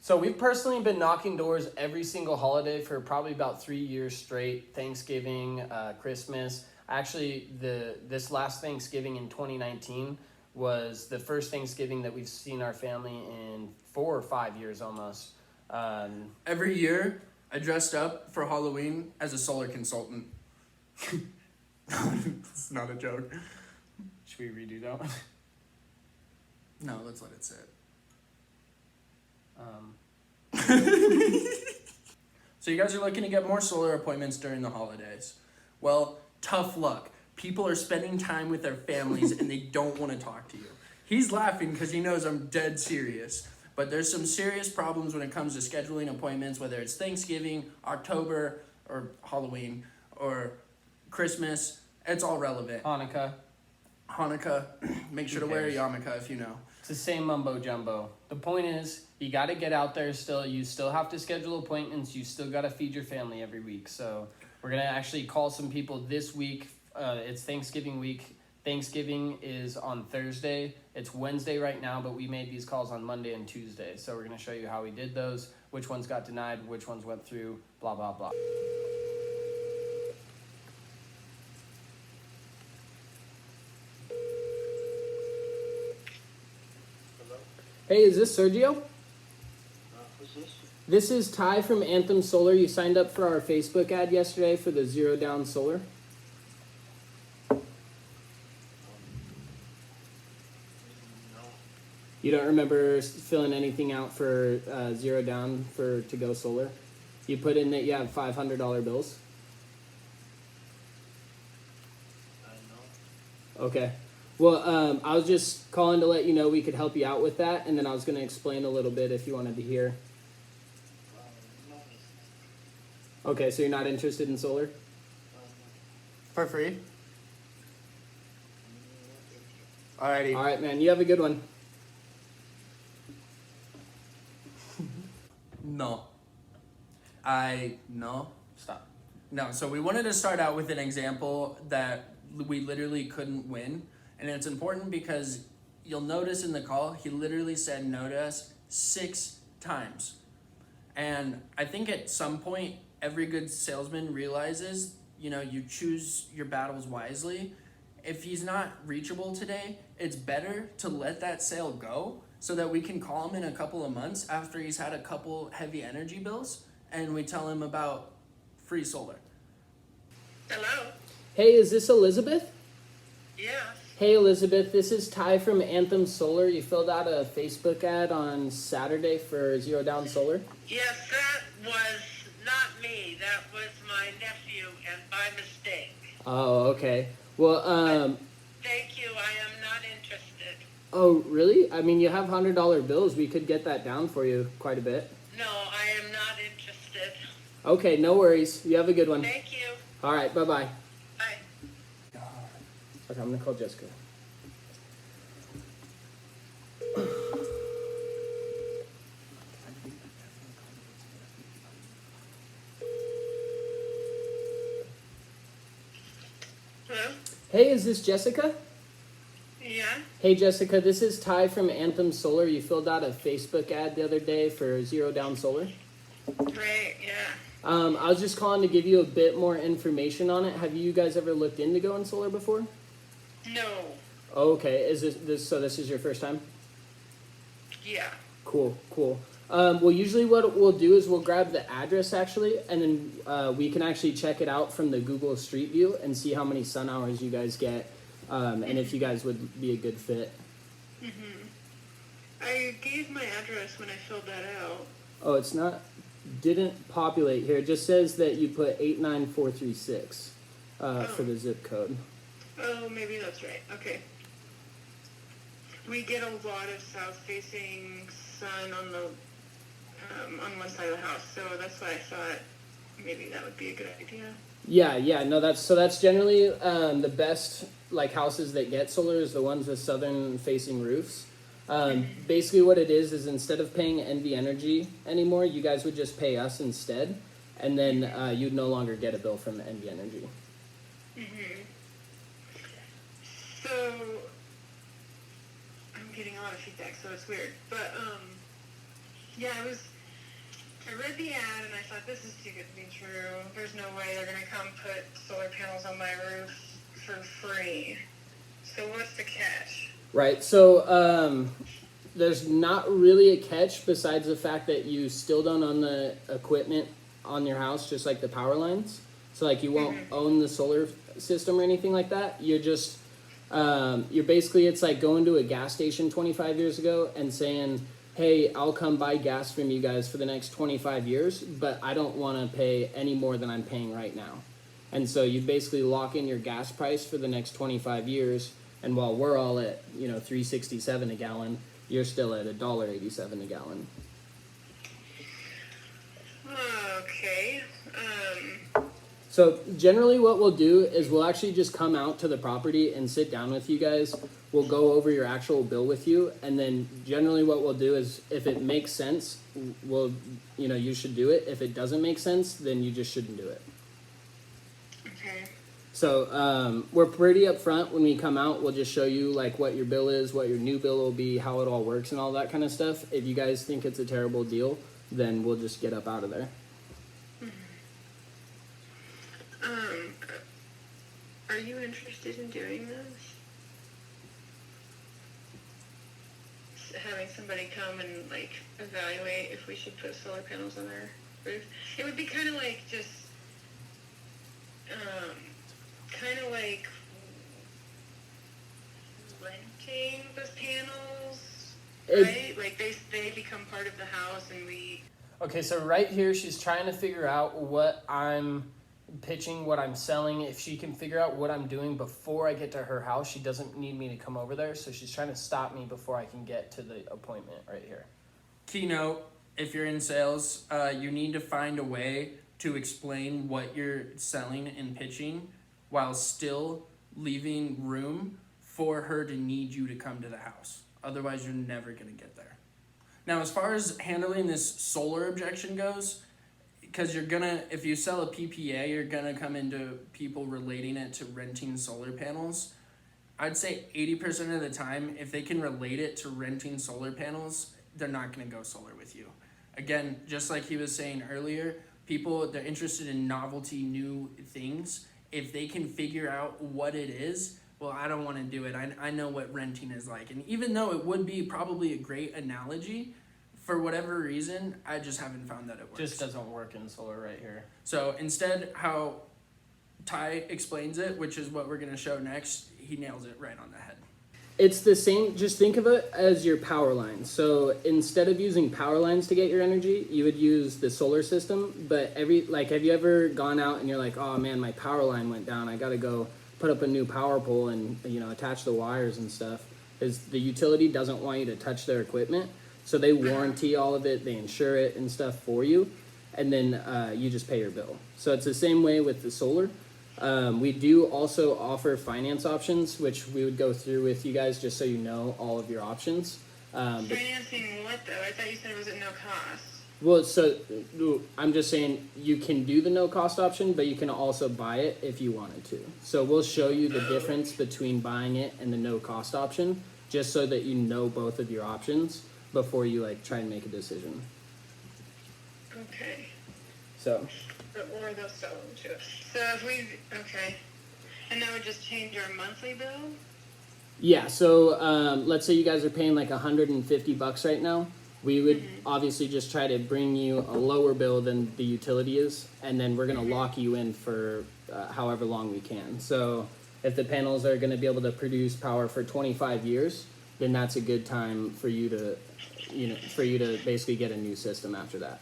So we've personally been knocking doors every single holiday for probably about 3 years straight. Thanksgiving, Christmas. Actually, this last Thanksgiving in 2019 was the first Thanksgiving that we've seen our family in 4 or 5 years almost. Every year, I dressed up for Halloween as a solar consultant. It's not a joke. Should we redo that one? No, let's let it sit. So you guys are looking to get more solar appointments during the holidays. Well, tough luck. People are spending time with their families and they don't want to talk to you. He's laughing because he knows I'm dead serious. But there's some serious problems when it comes to scheduling appointments, whether it's Thanksgiving, October, or Halloween, or Christmas. It's all relevant. Hanukkah. Make sure to wear a yarmulke if you know. It's the same mumbo jumbo. The point is, you got to get out there still. You still have to schedule appointments. You still got to feed your family every week. So we're going to actually call some people this week. It's Thanksgiving week. Thanksgiving is on Thursday. It's Wednesday right now, but we made these calls on Monday and Tuesday. So we're going to show you how we did those, which ones got denied, which ones went through, blah, blah, blah. Hey, is this Sergio? Who's this? This is Ty from Anthem Solar. You signed up for our Facebook ad yesterday for the Zero Down Solar. No. You don't remember filling anything out for Zero Down for to go solar? You put in that you have $500 bills. No. Okay. Well, I was just calling to let you know we could help you out with that, and then I was going to explain a little bit if you wanted to hear. No. Okay, so you're not interested in solar? For free? No. Alrighty. All right, man. You have a good one. No. No. Stop. No, so we wanted to start out with an example that we literally couldn't win. And it's important because you'll notice in the call, he literally said no to us 6 times. And I think at some point, every good salesman realizes, you choose your battles wisely. If he's not reachable today, it's better to let that sale go so that we can call him in a couple of months after he's had a couple heavy energy bills and we tell him about free solar. Hello? Hey, is this Elizabeth? Yes. Hey, Elizabeth. This is Ty from Anthem Solar. You filled out a Facebook ad on Saturday for Zero Down Solar. Yes, that was not me. That was my nephew, and by mistake. Oh, okay. Well, Thank you. I am not interested. oh, really? I mean, you have $100 bills. We could get that down for you quite a bit. No, I am not interested. Okay, no worries. You have a good one. Thank you. All right, bye-bye. Bye. Okay, I'm going to call Jessica. Hello? Hey, is this Jessica? Yeah? Hey, Jessica, this is Ty from Anthem Solar. You filled out a Facebook ad the other day for Zero Down Solar. Great, yeah. I was just calling to give you a bit more information on it. Have you guys ever looked into going solar before? No. Oh, okay. Is this so this is your first time? Yeah. Cool. Well, usually what we'll do is we'll grab the address actually, and then we can actually check it out from the Google Street View and see how many sun hours you guys get, and if you guys would be a good fit. I gave my address when I filled that out. Oh, didn't populate here. It just says that you put 89436 for the zip code. Oh, maybe that's right. Okay. We get a lot of south-facing sun on the on one side of the house, so that's why I thought maybe that would be a good idea. Yeah. No, that's generally the best like houses that get solar is the ones with southern-facing roofs. Basically, what it is instead of paying NV Energy anymore, you guys would just pay us instead, and then you'd no longer get a bill from NV Energy. So I'm getting a lot of feedback, so it's weird. But yeah, thought, this is too good to be true. There's no way they're gonna come put solar panels on my roof for free. So what's the catch? Right. So there's not really a catch besides the fact that you still don't own the equipment on your house, just like the power lines. So like you won't own the solar system or anything like that. You're just you're basically, it's like going to a gas station 25 years ago and saying, hey, I'll come buy gas from you guys for the next 25 years, but I don't want to pay any more than I'm paying right now. And so you basically lock in your gas price for the next 25 years. And while we're all at, $3.67 a gallon, you're still at $1.87 a gallon. Okay. So generally what we'll do is we'll actually just come out to the property and sit down with you guys. We'll go over your actual bill with you. And then generally what we'll do is if it makes sense, you should do it. If it doesn't make sense, then you just shouldn't do it. Okay. So we're pretty upfront when we come out. We'll just show you like what your bill is, what your new bill will be, how it all works and all that kind of stuff. If you guys think it's a terrible deal, then we'll just get up out of there. Are you interested in doing this? Having somebody come and like evaluate if we should put solar panels on our roof. It would be kind of like just, renting the panels, right? Like they become part of the house and we. Okay, so right here she's trying to figure out what I'm pitching, what I'm selling. If she can figure out what I'm doing before I get to her house, she doesn't need me to come over there. So she's trying to stop me before I can get to the appointment right here. Keynote, if you're in sales, you need to find a way to explain what you're selling and pitching while still leaving room for her to need you to come to the house. Otherwise, you're never going to get there. Now, as far as handling this solar objection goes, because if you sell a PPA, you're gonna come into people relating it to renting solar panels. I'd say 80% of the time, if they can relate it to renting solar panels, they're not gonna go solar with you. Again, just like he was saying earlier, they're interested in novelty, new things. If they can figure out what it is, well, I don't want to do it. I know what renting is like. And even though it would be probably a great analogy, for whatever reason, I just haven't found that it works. Just doesn't work in solar right here. So instead, how Ty explains it, which is what we're going to show next, he nails it right on the head. It's the same, just think of it as your power lines. So instead of using power lines to get your energy, you would use the solar system. But have you ever gone out and you're like, oh man, my power line went down. I got to go put up a new power pole and, attach the wires and stuff. Is the utility doesn't want you to touch their equipment. So they warranty all of it, they insure it and stuff for you, and then you just pay your bill. So it's the same way with the solar. We do also offer finance options, which we would go through with you guys just so you know all of your options. Financing what though? I thought you said it was at no cost. Well, so I'm just saying you can do the no cost option, but you can also buy it if you wanted to. So we'll show you the difference between buying it and the no cost option, just so that you know both of your options before you try and make a decision. Okay. So. Or they'll sell them to us. So okay. And that would just change our monthly bill? Yeah, so let's say you guys are paying $150 right now. We would obviously just try to bring you a lower bill than the utility is, and then we're gonna lock you in for however long we can. So if the panels are gonna be able to produce power for 25 years, then that's a good time for you to basically get a new system after that.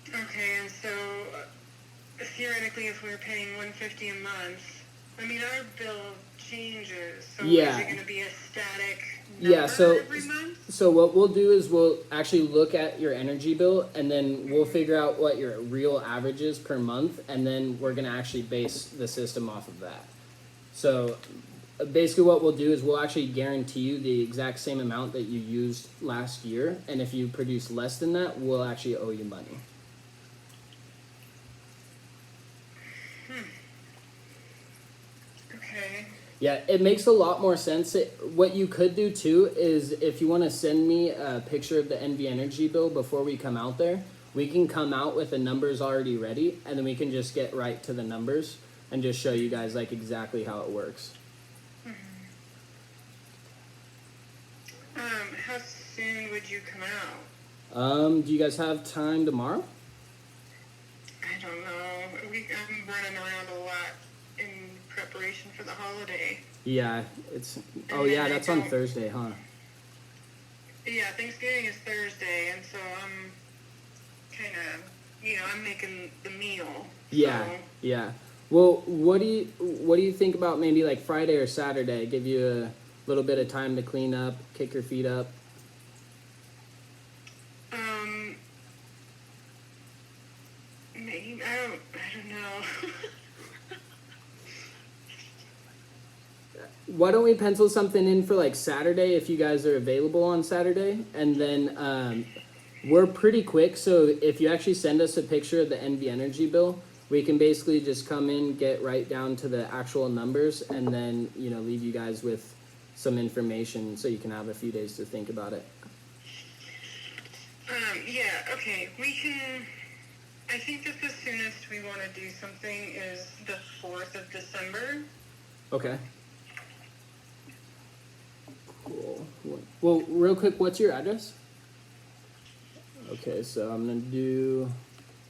Okay, and so theoretically, if we're paying $150 a month, I mean our bill changes. So Yeah. is it going to be a static number every month? So what we'll do is we'll actually look at your energy bill, and then we'll figure out what your real average is per month, and then we're gonna actually base the system off of that. So basically what we'll do is we'll actually guarantee you the exact same amount that you used last year, and if you produce less than that, we'll actually owe you money. Okay. Yeah, it makes a lot more sense. What you could do too is if you want to send me a picture of the NV Energy bill before we come out there, we can come out with the numbers already ready, and then we can just get right to the numbers and just show you guys like exactly how it works. How soon would you come out? Do you guys have time tomorrow? I don't know. I'm running around a lot in preparation for the holiday. Yeah, it's. Oh yeah, that's on Thursday, huh? Yeah, Thanksgiving is Thursday, and so I'm kind of, I'm making the meal. Yeah, So, yeah. Well, what do you think about maybe like Friday or Saturday? Give you a little bit of time to clean up, kick your feet up. maybe I don't know. Why don't we pencil something in for like Saturday if you guys are available on Saturday? And then we're pretty quick, so if you actually send us a picture of the NV Energy bill, we can basically just come in, get right down to the actual numbers, and then, leave you guys with some information so you can have a few days to think about it. Yeah, okay. I think that the soonest we want to do something is the 4th of December. Okay. Cool. Well, real quick, what's your address? Okay, so I'm going to do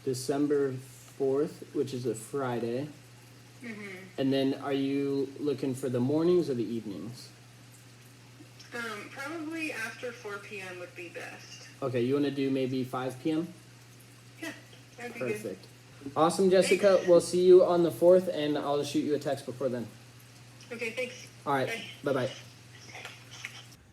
December 4th, which is a Friday. Mm-hmm. And then are you looking for the mornings or the evenings? Probably after 4 p.m. would be best. Okay, you want to do maybe 5 p.m.? Yeah, that'd be good. Perfect. Awesome, Jessica. We'll see you on the 4th, and I'll shoot you a text before then. Okay, thanks. All right, Bye. bye-bye.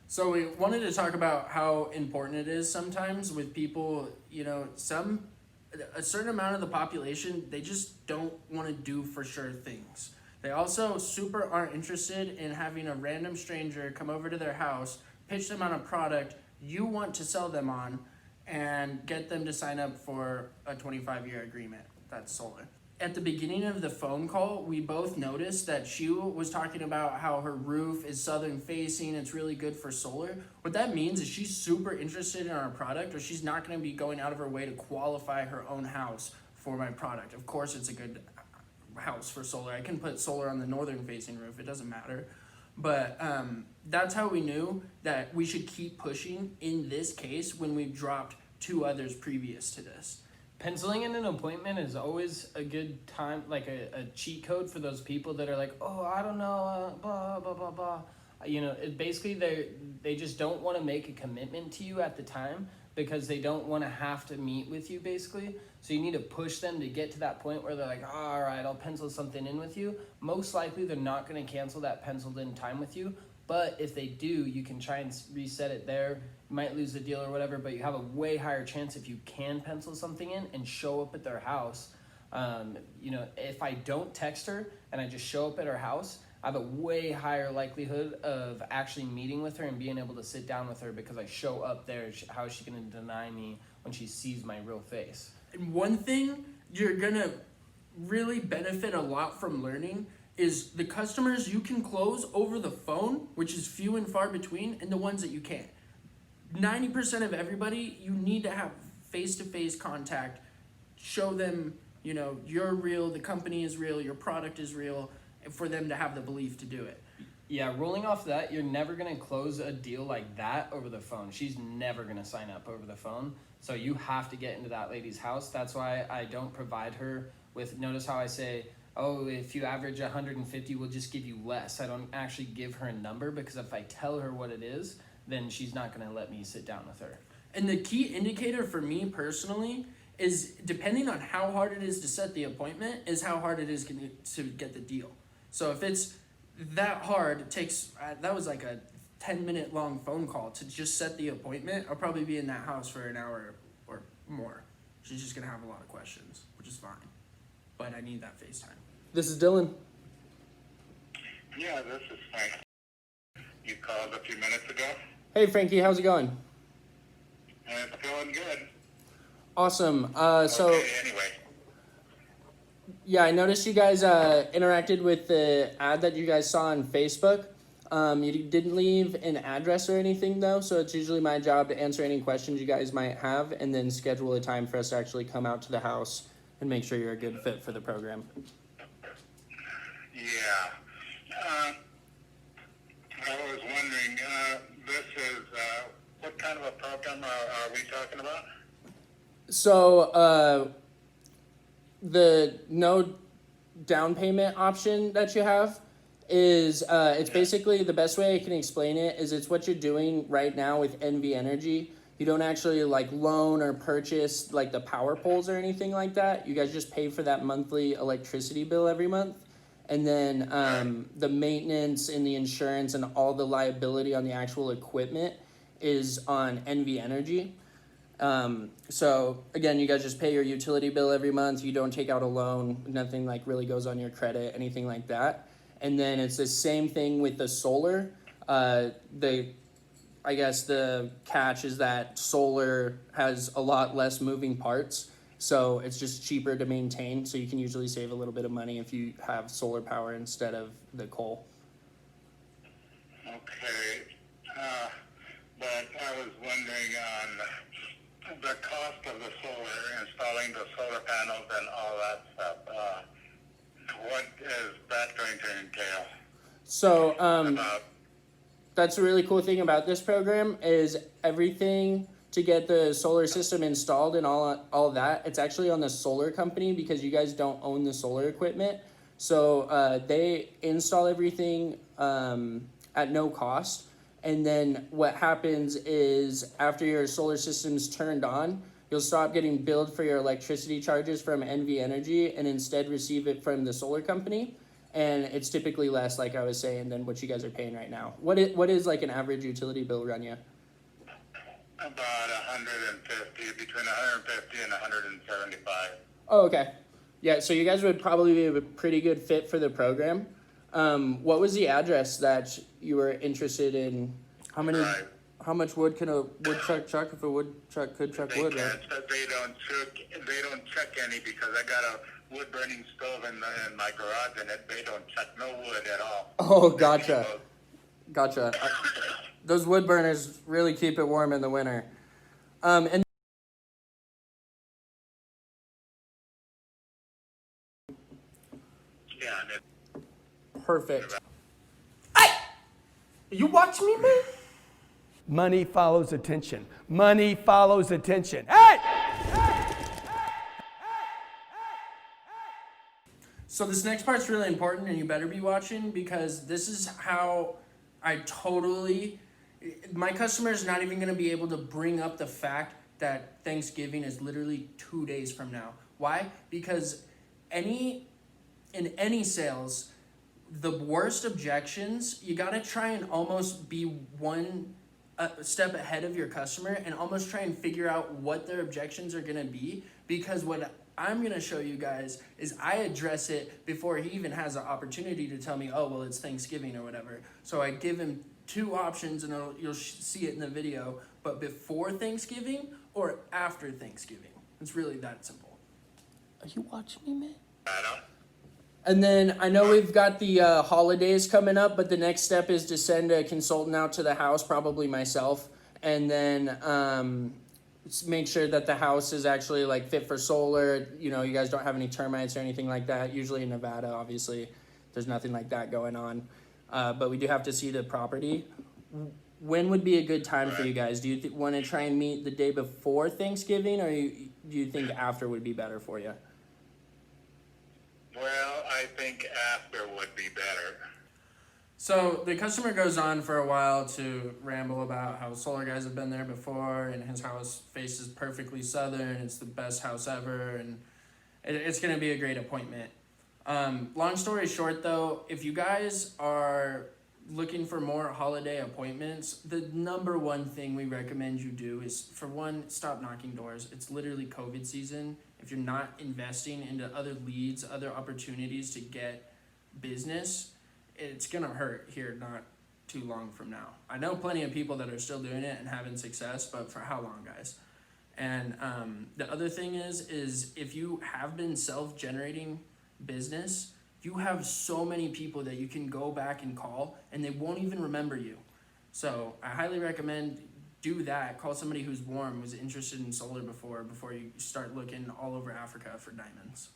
So we wanted to talk about how important it is sometimes with people, a certain amount of the population, they just don't want to do for sure things. They also super aren't interested in having a random stranger come over to their house, pitch them on a product you want to sell them on, and get them to sign up for a 25-year agreement. That's solar. At the beginning of the phone call, we both noticed that she was talking about how her roof is southern facing, it's really good for solar. What that means is she's super interested in our product, or she's not going to be going out of her way to qualify her own house for my product. Of course it's a good house for solar. I can put solar on the northern facing roof, it doesn't matter. But that's how we knew that we should keep pushing in this case when we've dropped 2 others previous to this. Penciling in an appointment is always a good time, like a cheat code for those people that are like, oh, I don't know, blah, blah, blah, blah. Basically they just don't want to make a commitment to you at the time because they don't want to have to meet with you, basically. So you need to push them to get to that point where they're like, oh, all right, I'll pencil something in with you. Most likely they're not going to cancel that penciled in time with you. But if they do, you can try and reset it there. You might lose the deal or whatever, but you have a way higher chance if you can pencil something in and show up at their house. If I don't text her and I just show up at her house, I have a way higher likelihood of actually meeting with her and being able to sit down with her because I show up there. How is she going to deny me when she sees my real face? And one thing you're going to really benefit a lot from learning is the customers you can close over the phone, which is few and far between, and the ones that you can't. 90% of everybody, you need to have face-to-face contact. Show them, you're real, the company is real, your product is real, for them to have the belief to do it. Yeah, rolling off that, you're never going to close a deal like that over the phone. She's never going to sign up over the phone. So you have to get into that lady's house. That's why I don't provide her with, notice how I say, oh, if you average 150, we'll just give you less. I don't actually give her a number because if I tell her what it is, then she's not going to let me sit down with her. And the key indicator for me personally is depending on how hard it is to set the appointment is how hard it is to get the deal. So if it's that hard, it takes, that was like a 10-minute long phone call to just set the appointment. I'll probably be in that house for an hour or more. She's just going to have a lot of questions, which is fine. But I need that FaceTime. This is Dylan. Yeah, this is Frank. You called a few minutes ago? Hey, Frankie, how's it going? It's going good. Awesome. Okay, anyway. Yeah, I noticed you guys interacted with the ad that you guys saw on Facebook. You didn't leave an address or anything though, so it's usually my job to answer any questions you guys might have and then schedule a time for us to actually come out to the house and make sure you're a good fit for the program. Yeah. I was wondering, this is, what kind of a program are we talking about? So, the no down payment option that you have is it's basically the best way I can explain it is it's what you're doing right now with NV Energy. You don't actually like loan or purchase like the power poles or anything like that. You guys just pay for that monthly electricity bill every month. And then the maintenance and the insurance and all the liability on the actual equipment is on NV Energy. So again, you guys just pay your utility bill every month. You don't take out a loan. Nothing like really goes on your credit, anything like that. And then it's the same thing with the solar. I guess the catch is that solar has a lot less moving parts. So it's just cheaper to maintain. So you can usually save a little bit of money if you have solar power instead of the coal. Okay. But I was wondering on the cost of the solar, installing the solar panels and all that stuff. What is that going to entail? So About that's a really cool thing about this program is everything to get the solar system installed and all that. It's actually on the solar company because you guys don't own the solar equipment. So they install everything at no cost. And then what happens is after your solar system's turned on, you'll stop getting billed for your electricity charges from NV Energy and instead receive it from the solar company. And it's typically less, like I was saying, than what you guys are paying right now. What is like an average utility bill run you? about 150, between 150 and 175. Oh, okay. Yeah, so you guys would probably be a pretty good fit for the program. What was the address that you were interested in? Right. How much wood can a woodchuck chuck if a woodchuck could chuck They wood, right? can't, they don't chuck any because I got a wood burning stove in my garage and they don't chuck no wood at all. Oh, gotcha. Gotcha. Those wood burners really keep it warm in the winter. And Yeah, and it, perfect. Hey! You watch me, man? Money follows attention. Money follows attention. Hey! So this next part's really important and you better be watching because this is how my customer's not even gonna be able to bring up the fact that Thanksgiving is literally 2 days from now. Why? Because in any sales, the worst objections, you gotta try and almost be one step ahead of your customer and almost try and figure out what their objections are gonna be, because what I'm gonna show you guys is I address it before he even has an opportunity to tell me, oh, well, it's Thanksgiving or whatever. So I give him two options and you'll see it in the video, but before Thanksgiving or after Thanksgiving. It's really that simple. Are you watching me, man? I don't. And then I know we've got the holidays coming up, but the next step is to send a consultant out to the house, probably myself, and then make sure that the house is actually like fit for solar. You know, you guys don't have any termites or anything like that. Usually in Nevada, obviously, there's nothing like that going on. But we do have to see the property. When would be a good time for you guys? Do you want to try and meet the day before Thanksgiving, or do you think after would be better for you? Well, I think after would be better. So the customer goes on for a while to ramble about how solar guys have been there before and his house faces perfectly southern. It's the best house ever, and it's going to be a great appointment. Long story short, though, if you guys are looking for more holiday appointments, the number one thing we recommend you do is, for one, stop knocking doors. It's literally COVID season. If you're not investing into other leads, other opportunities to get business, it's going to hurt here not too long from now. I know plenty of people that are still doing it and having success, but for how long, guys? And the other thing is if you have been self-generating business, you have so many people that you can go back and call and they won't even remember you. So I highly recommend do that. Call somebody who's warm, was interested in solar before you start looking all over Africa for diamonds.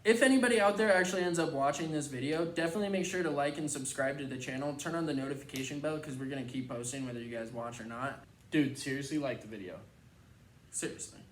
If anybody out there actually ends up watching this video, definitely make sure to like and subscribe to the channel. Turn on the notification bell because we're going to keep posting whether you guys watch or not. Dude, seriously, like the video. Seriously.